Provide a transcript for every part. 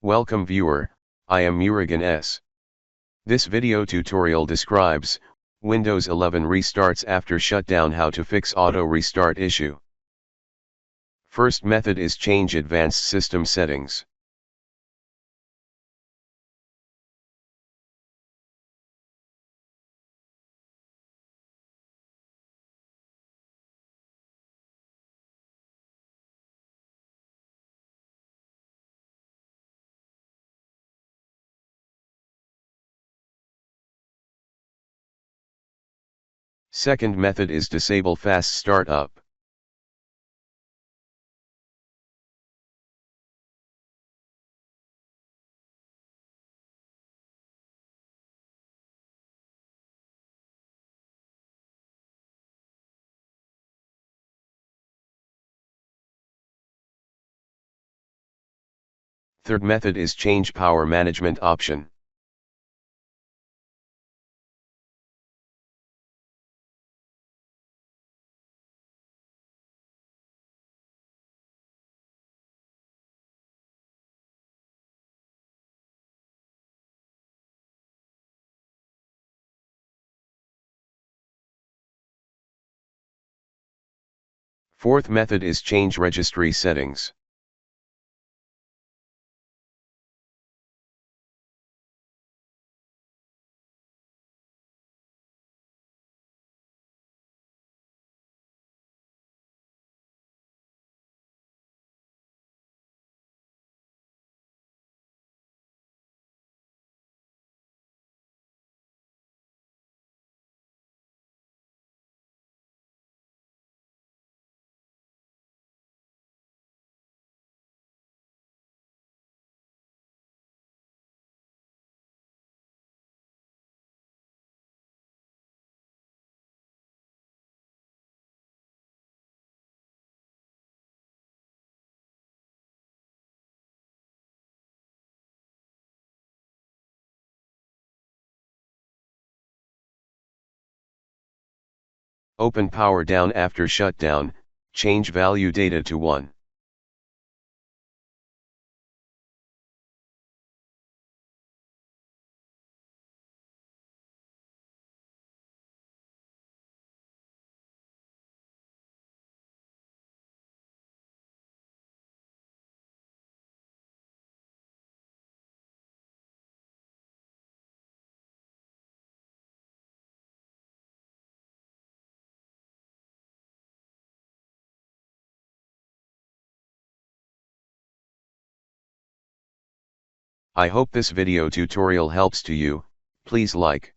Welcome viewer, I am Murugan S. This video tutorial describes, Windows 11 restarts after shutdown, how to fix auto restart issue. First method is change advanced system settings. Second method is disable fast startup. Third method is change power management option. Fourth method is change registry settings. Open power down after shutdown, change value data to 1. I hope this video tutorial helps to you. Please like,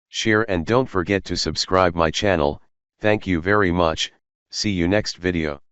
share and don't forget to subscribe my channel. Thank you very much. See you next video.